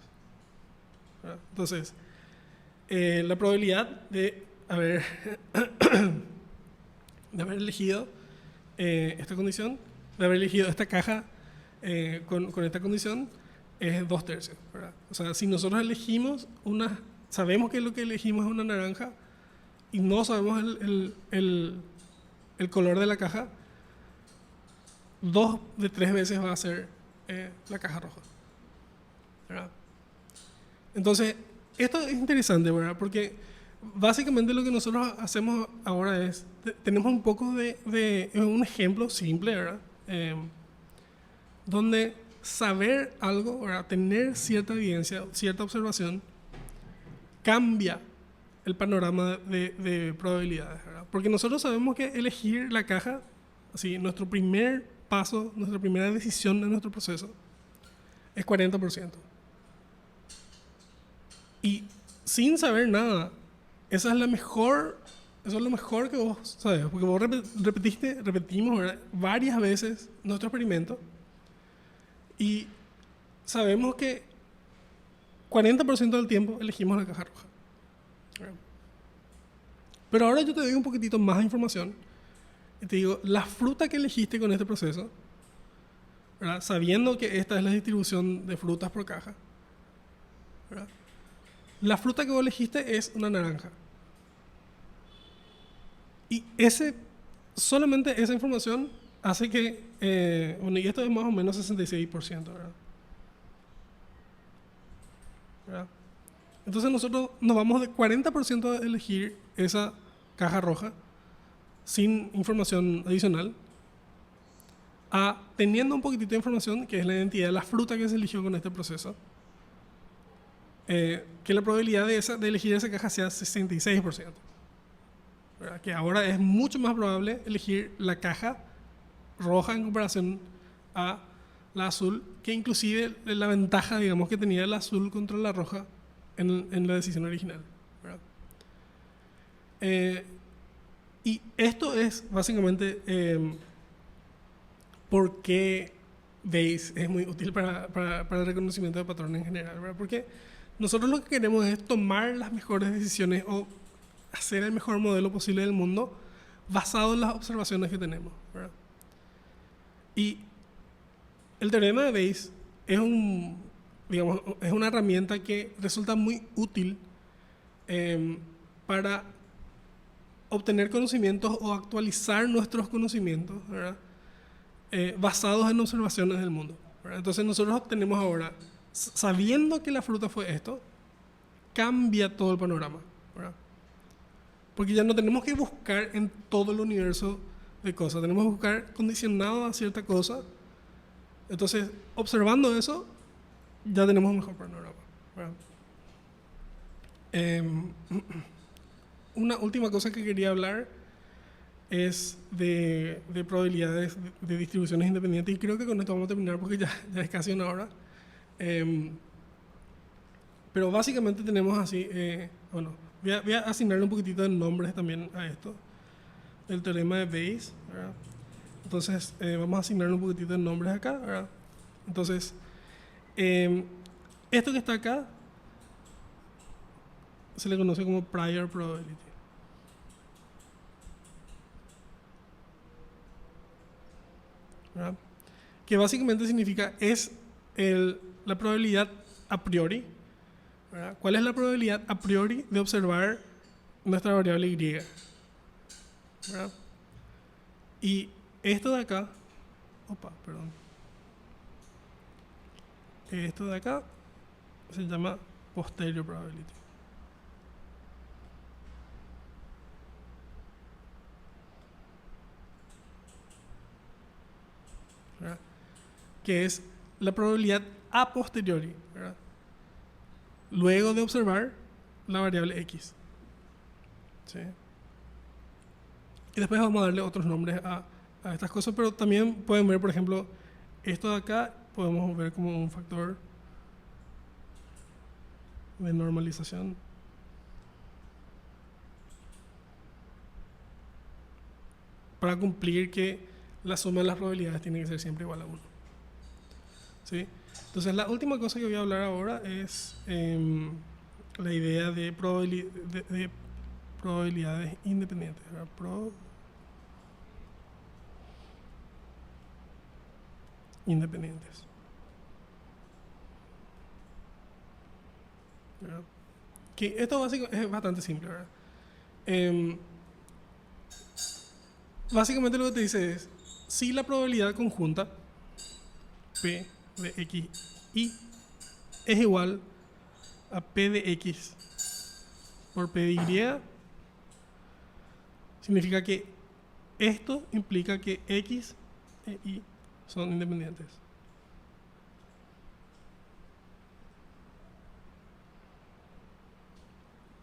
¿Verdad? Entonces, la probabilidad de haber, de haber elegido esta condición, de haber elegido esta caja con esta condición, es 2 tercios. ¿Verdad? O sea, si nosotros elegimos sabemos que lo que elegimos es una naranja y no sabemos el color de la caja, 2 de 3 veces va a ser la caja roja. ¿Verdad? Entonces, esto es interesante, ¿verdad? Porque básicamente lo que nosotros hacemos ahora es, tenemos un poco de un ejemplo simple, ¿verdad? Donde saber algo, ¿verdad? Tener cierta evidencia, cierta observación, cambia el panorama de probabilidades, ¿verdad? Porque nosotros sabemos que elegir la caja, así, nuestro primer paso, nuestra primera decisión de nuestro proceso, es 40%. Y sin saber nada, eso es lo mejor que vos sabes, porque vos repetimos, ¿verdad?, varias veces nuestro experimento y sabemos que 40% del tiempo elegimos la caja roja. Pero ahora yo te doy un poquitito más de información y te digo, la fruta que elegiste con este proceso, ¿verdad?, sabiendo que esta es la distribución de frutas por caja, ¿verdad?, la fruta que vos elegiste es una naranja. Y solamente esa información hace que, bueno, y esto es más o menos 66%, ¿verdad? ¿Verdad? Entonces nosotros nos vamos de 40% a elegir esa caja roja sin información adicional a teniendo un poquitito de información, que es la identidad de la fruta que se eligió con este proceso, que la probabilidad de elegir esa caja sea 66%. ¿Verdad? Que ahora es mucho más probable elegir la caja roja en comparación a la azul, que inclusive la ventaja, digamos, que tenía la azul contra la roja en la decisión original. ¿Verdad? Y esto es básicamente por qué Bayes es muy útil para el reconocimiento de patrones en general, ¿verdad? Porque nosotros lo que queremos es tomar las mejores decisiones o hacer el mejor modelo posible del mundo basado en las observaciones que tenemos, ¿verdad? Y el teorema de Bayes es una herramienta que resulta muy útil para obtener conocimientos o actualizar nuestros conocimientos, ¿verdad?, basados en observaciones del mundo, ¿verdad? Entonces nosotros tenemos ahora, sabiendo que la fruta fue esto, cambia todo el panorama, ¿verdad? Porque ya no tenemos que buscar en todo el universo de cosas, tenemos que buscar condicionado a cierta cosa. Entonces, observando eso, ya tenemos un mejor panorama, ¿verdad? Una última cosa que quería hablar es de probabilidades de distribuciones independientes, y creo que con esto vamos a terminar porque ya es casi una hora. Pero básicamente tenemos así, bueno, voy a asignarle un poquitito de nombres también a esto, el teorema de Bayes, ¿verdad? Entonces, vamos a asignarle un poquitito de nombres acá, ¿verdad? Entonces, esto que está acá se le conoce como prior probability. ¿Verdad? Que básicamente significa es la probabilidad a priori, ¿verdad? ¿Cuál es la probabilidad a priori de observar nuestra variable y? ¿Verdad? Y esto de acá, esto de acá se llama posterior probability. ¿Verdad? Que es la probabilidad a posteriori, ¿verdad?, luego de observar la variable x. ¿Sí? Y después vamos a darle otros nombres a estas cosas, pero también pueden ver, por ejemplo, esto de acá, podemos ver como un factor de normalización. para cumplir que la suma de las probabilidades tiene que ser siempre igual a 1. ¿Sí? Entonces la última cosa que voy a hablar ahora es la idea de probabilidades independientes. ¿Verdad? Independientes. ¿Verdad? Que esto básicamente es bastante simple, ¿verdad? Básicamente lo que te dice es, si la probabilidad conjunta P de X y es igual a P de X por P de Y, significa que esto implica que X e Y son independientes.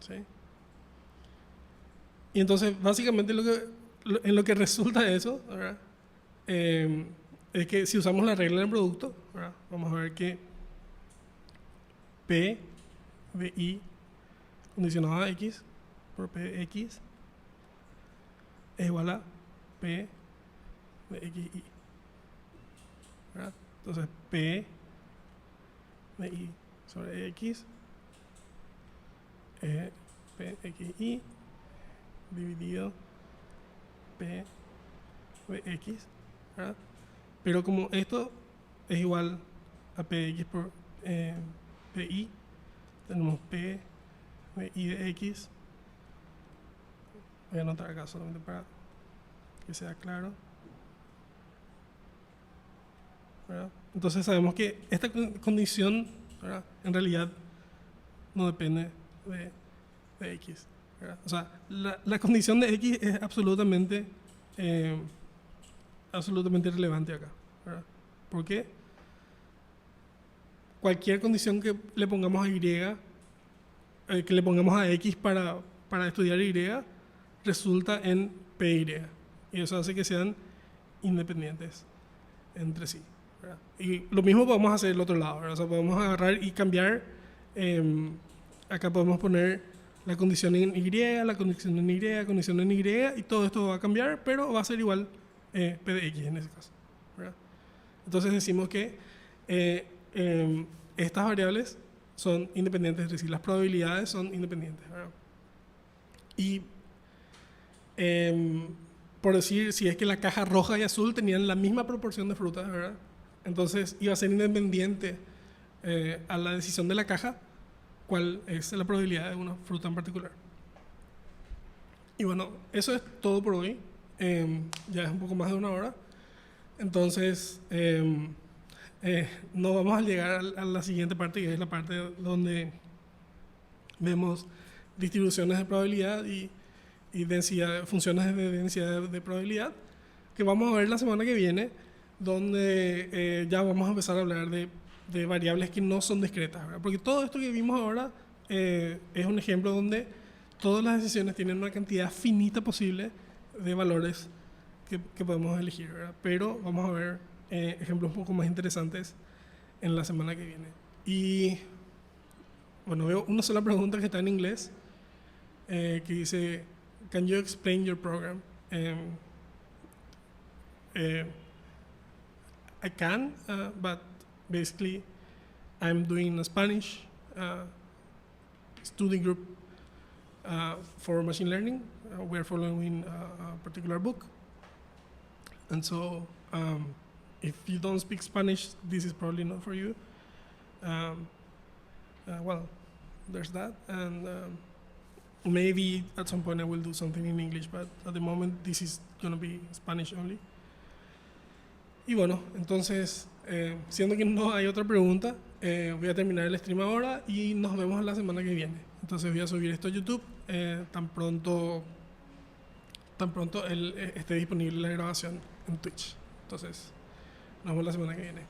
¿Sí? Y entonces, básicamente, en lo que resulta eso, ¿verdad? Es que si usamos la regla del producto, ¿verdad? Vamos a ver que P de Y condicionado a X por P de X es igual a P de XY. ¿Verdad? Entonces, P de Y sobre X es P de XY dividido P de X, ¿verdad? Pero como esto es igual a P de X por PI, tenemos P de Y de X. Voy a anotar acá solamente para que sea claro, ¿verdad? Entonces sabemos que esta condición, ¿verdad?, en realidad no depende de X, ¿verdad? O sea, la condición de X es absolutamente relevante acá, ¿verdad? Porque cualquier condición que le pongamos a Y, que le pongamos a X para estudiar Y, resulta en PY. Y eso hace que sean independientes entre sí, ¿verdad? Y lo mismo podemos hacer del otro lado, ¿verdad? O sea, podemos agarrar y cambiar. Acá podemos poner la condición en Y, la condición en Y, la condición en Y, y todo esto va a cambiar, pero va a ser igual P de X en ese caso, ¿verdad? Entonces decimos que estas variables son independientes, es decir, las probabilidades son independientes, ¿verdad? Y por decir, si es que la caja roja y azul tenían la misma proporción de frutas, ¿verdad?, entonces iba a ser independiente a la decisión de la caja cuál es la probabilidad de una fruta en particular. Y bueno, eso es todo por hoy. Ya es un poco más de 1 hora. Entonces, no vamos a llegar a la siguiente parte, que es la parte donde vemos distribuciones de probabilidad y densidad, funciones de densidad de probabilidad, que vamos a ver la semana que viene, donde ya vamos a empezar a hablar de variables que no son discretas, ¿verdad? Porque todo esto que vimos ahora es un ejemplo donde todas las decisiones tienen una cantidad finita posible de valores que podemos elegir, ¿verdad? Pero vamos a ver ejemplos un poco más interesantes en la semana que viene. Y bueno, veo una sola pregunta que está en inglés, que dice, "Can you explain your program?" I can, but basically I'm doing a Spanish study group for machine learning. We're following a particular book. And so if you don't speak Spanish, this is probably not for you. Well, there's that. And maybe at some point I will do something in English, but at the moment this is going to be Spanish only. Y bueno, entonces, siendo que no hay otra pregunta, voy a terminar el stream ahora y nos vemos la semana que viene. Entonces voy a subir esto a YouTube tan pronto esté disponible la grabación en Twitch. Entonces, nos vemos la semana que viene.